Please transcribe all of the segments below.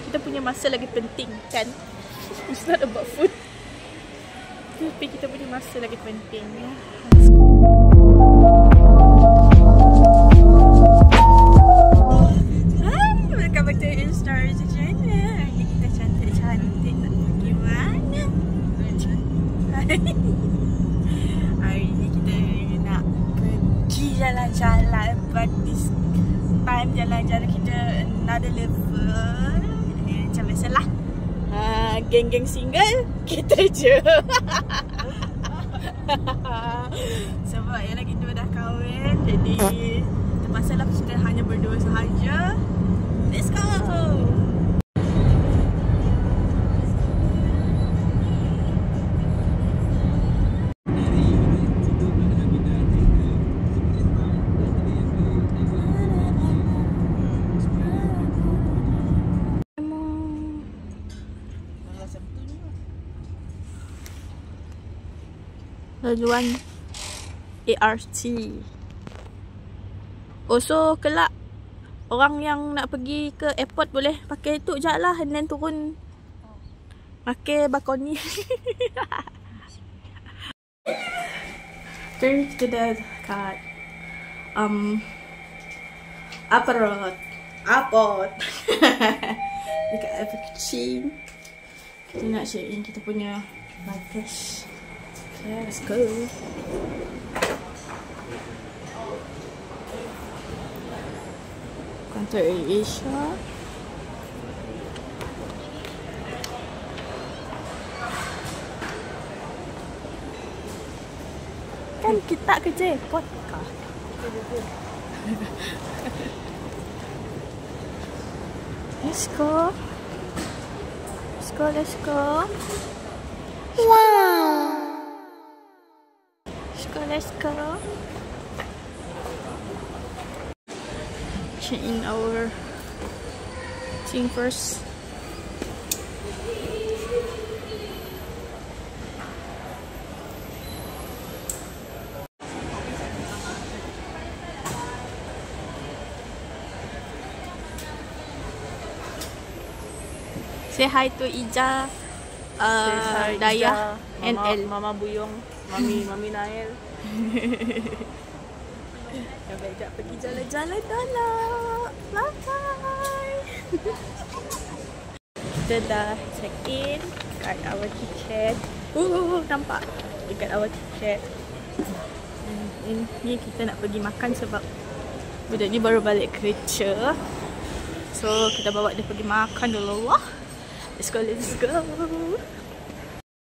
kita punya masa lagi penting kan. It's not about food. Tapi kita punya masa lagi penting ya. Welcome back to Instastories channel. Hari ni kita cantik-cantik nak pergi mana? Hari ni kita nak pergi jalan-jalan. But this time jalan-jalan kita another level. Macam biasalah, geng-geng single kita je. Sebab ialah kita dah kahwin, jadi terpaksalah kita hanya berdua sahaja. Let's go! Laluan ART. So kelak orang yang nak pergi ke airport boleh pakai tu je lah, and then turun pakai balkoni. Then kita dah kat Airport dekat airport kecil. Kita nak check in kita punya baggage. Okay, let's go. Counter Asia. Kan kita kerja airport kah? Let's go. Let's go, let's go. Wow. Let's go. Check in our thing first. Say hi to Ija, Daya, and El. Mama Buyong, Mami Nael. Yang baik tak pergi jalan-jalan dah. Bye-bye. Kita dah check in kat our ticket. Nampak dekat our ticket. Ni kita nak pergi makan sebab budak ni baru balik kerja. So kita bawa dia pergi makan dulu lah. Let's go, let's go.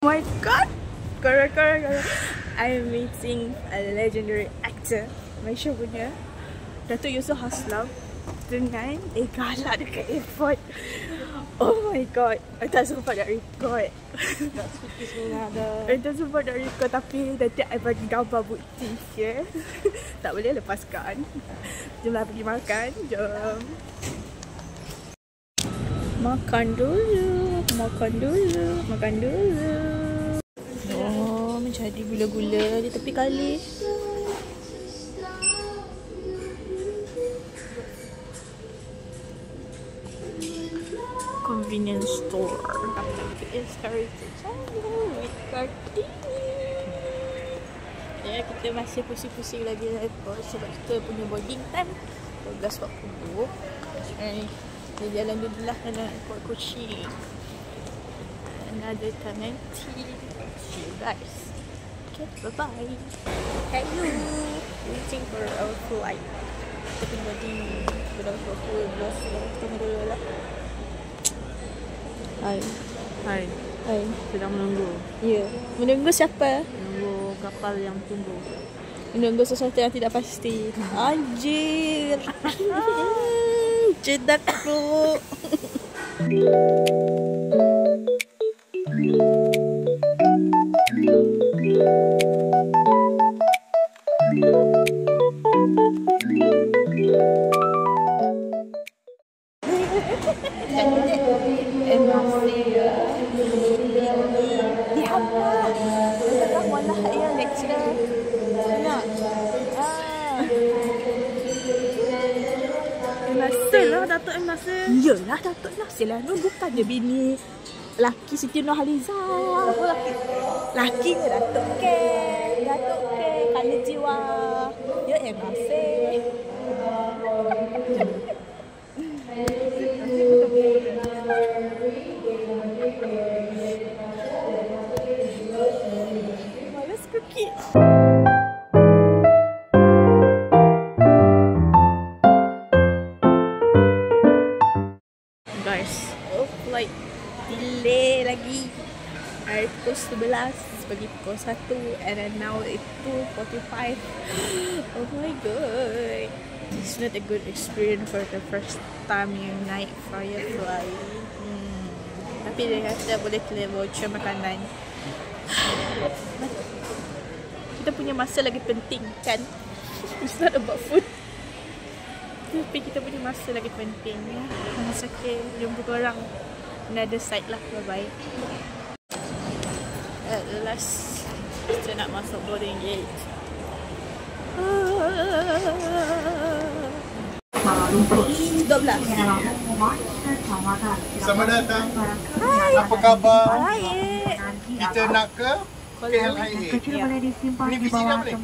Oh my god. Correct. I'm meeting a legendary actor, Malaysia punya, Datuk Yusof Haslam dengan Gala dekat airport. Oh my god, I tak sempat nak record. I tak sempat nak record, tapi nanti I bagi gambar bukti ya. Tak boleh lepaskan. Jomlah pergi makan. Jom. Makan dulu. Oh, menjadi gula-gula di tepi kali. Convenience store. It's Heritage with Kartini. Ya, kita masih pusing-pusing lagi di airport sebab kita punya boarding time 12.40. Kita jalan dulu lah ke airport Kuching. Another time. See you guys. Okay, bye-bye. Hello. Waiting for our flight. Kita punya boarding sudah pukul 12. Tunggu dulu lah. Hai. Sedang menunggu. Ya. Menunggu siapa? Menunggu kapal yang tunggu. Menunggu sesuatu yang tidak pasti. Anjir. Cedak bro. Datuk Nasir. Iyalah Datuk Nasir lah Nur. Bukan je bini laki Siti Nurhaliza. Apa laki? Lakinya Datuk Ken. Datuk Ken Kala jiwa. Ya yang Nasir. Malas kukit. Guys, flight delay lagi. Dari pukul 11 pergi pukul 1 and then now it's 2:45. Oh my god. It's not a good experience for the first time you naik Firefly. Tapi dia kata boleh claim voucher makanan. Kita punya masa lagi penting kan? It's not about food. Tapi kita punya masa lagi penting ya. Masa ke jumpa korang another side lah. Bye bye. At last kita nak masuk boarding gate. Selamat datang. Apa khabar? Baik. Kita nak ke KLIA. Ini visi apa ni?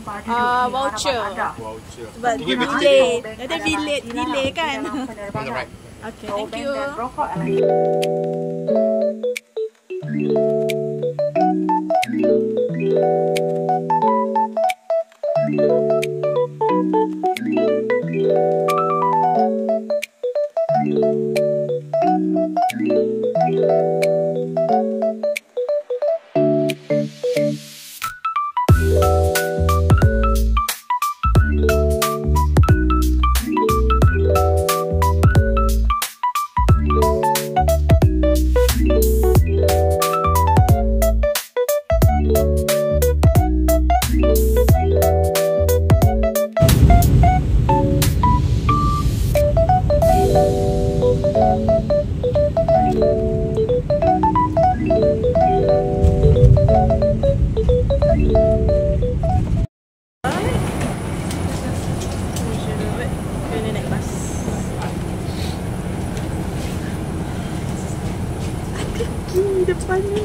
Voucher. Voucher. Sebab Tinggal delay. Ada delay kan? On the right. Okay, thank you. Kena naik bas. Kaki depan ni.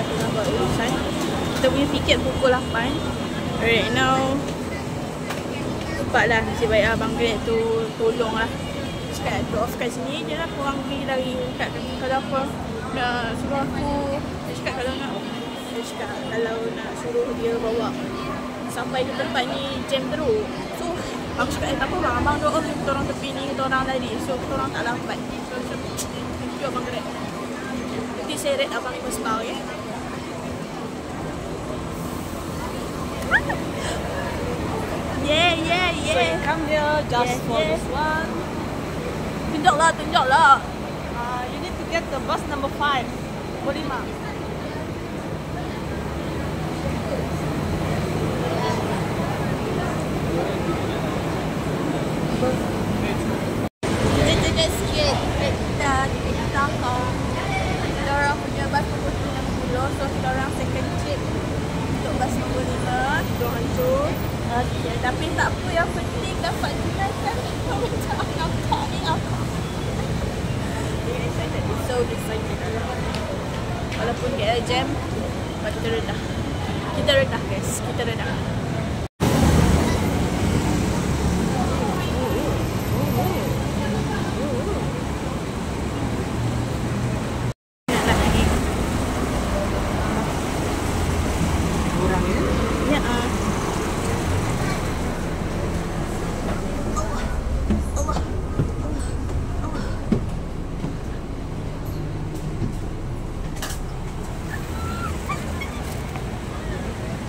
Tengah buat urusan. Kita punya tiket pukul 8. Right now cepatlah, nasib baik abang Grab tu tolong lah. Cakap drop off kat sini je lah, korang pergi lari kat kalau apa nak suruh aku. Dia cakap kalau nak, dia cakap kalau nak suruh dia bawa sampai ke tempat ni jam teruk. So aku cakap tak apa bang, abang drop off kita orang tepi ni, kita orang lari, so kita orang tak lambat. So thank you abang Grab. Nanti saya rate abang 5 star ya. Yeah. So you come here just for this one. Tunjuklah. You need to get the bus number 5. Bolima. Kita tunjuk sikit kita orang punya bas nombor 60. So kita orang second trip untuk bas nombor 5. Kita hancur. Okay, tapi tak apa, yang penting dapat tunaikan nampak ni apa. So excited. Walaupun KL jam, kita rendah. Kita rendah guys, kita rendah.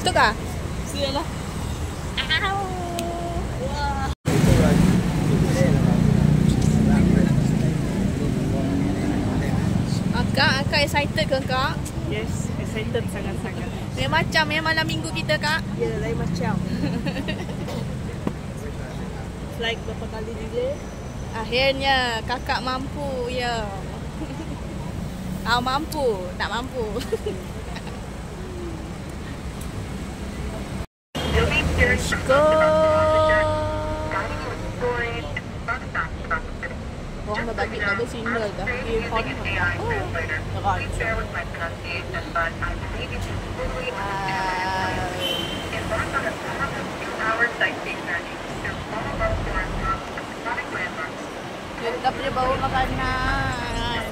Betul kah? Sialah. Wah. Akak excited ke kak? Yes, excited sangat-sangat. Macam malam minggu kita kak? Ya, lain macam. like berapa kali delay. Akhirnya kakak mampu ya. Kau mampu, tak mampu. Let's go. Orang dah bagi double single dah. Earphone. Oh, kita punya bawa makanan.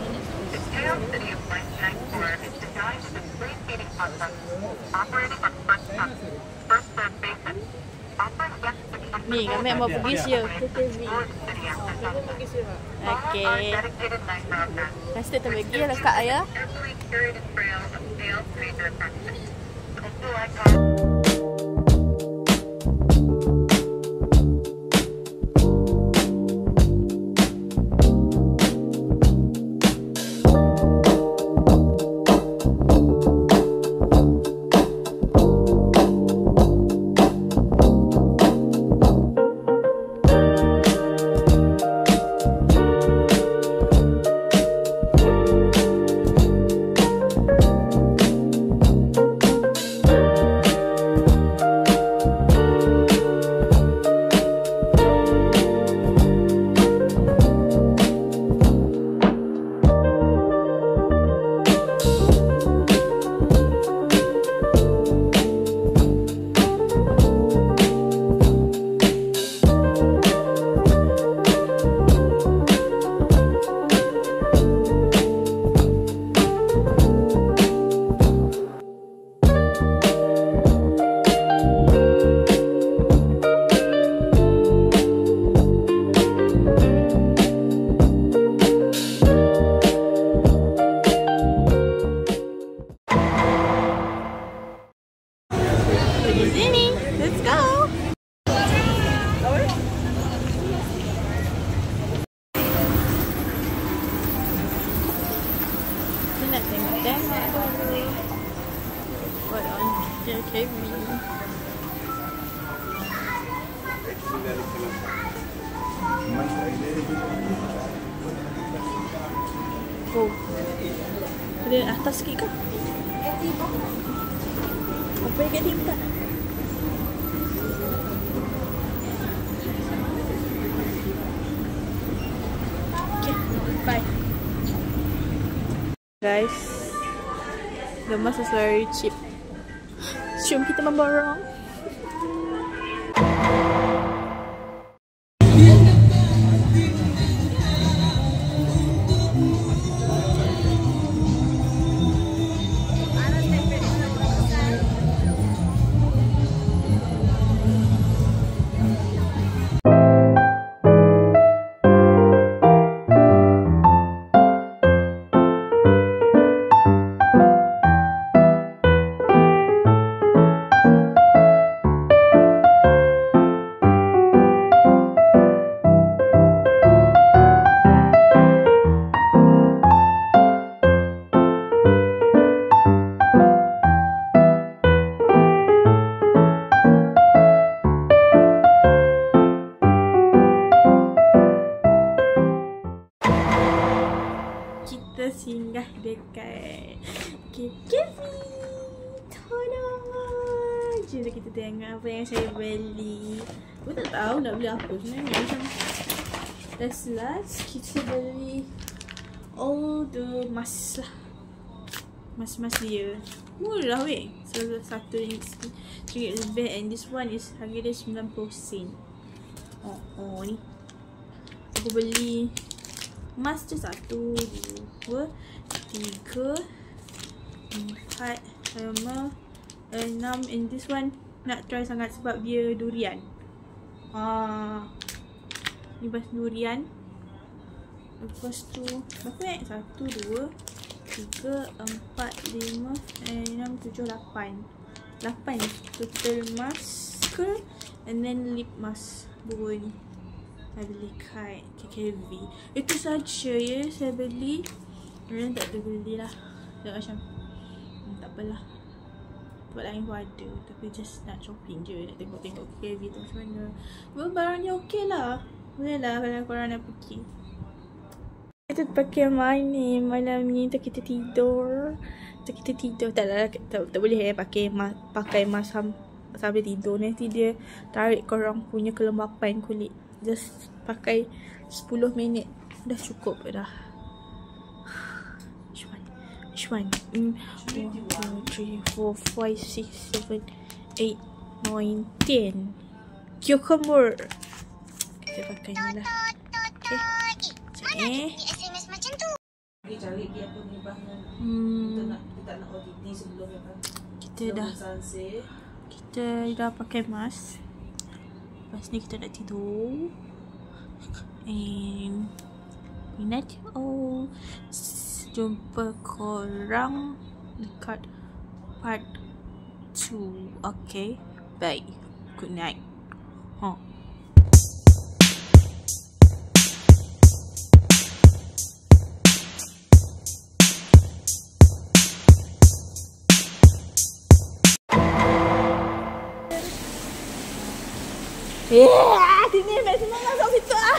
Ni kami mau pergi siya ke TV. Okay. Pasti kita pergi lah kak ayah. Di sini, let's go. Kita nak tengok what on JKV. Oh, dia atas sikit ke? Apa yang dia tak? Okay, bye. Guys, the mask is very cheap. Jom kita memborong. Kita singgah dekat KKV. Tada! Jom kita tengok apa yang saya beli. Aku tak tahu nak beli apa sebenarnya. Macam last kita beli all the mask lah. Mask dia murah weh. Satu RM1 lebih. And this one is harga dia 90 sen. Oh ni aku beli mask je 1, 2, 3, 4, 5, 6. And this one nak try sangat sebab dia durian. Ni bas durian. Lepas tu berapa 1, 2, 3, 4, 5, 6, 7, 8 total mask. And then lip mask pun saya beli kat KKV. Itu saja ya saya beli. Kemudian tak terbeli lah. Tak macam tak apalah. tempat lain pun ada. Tapi just nak shopping je, nak tengok-tengok KV tu macam mana. Barangnya okey lah. Boleh lah kalau korang nak pergi. Kita pakai ni malam ni tu kita tidur. Tak boleh pakai mask sambil tidur. Nanti dia tarik korang punya kelembapan kulit. Just pakai 10 minit dah cukup dah. Which one? 1, 2, 3, 4, 5, 6, 7, 8, 9, 10. Cucumber. Kita pakai ni lah. Okay. SMS macam tu. Pergi cari dia apa ni bahan. Kita nak audit ni sebelum kan. Kita dah pakai mask. Lepas ni kita nak tidur. And minat. Jumpa korang dekat part 2. Okay. Bye. Good night. Sini, Mek, semua masuk situ ah.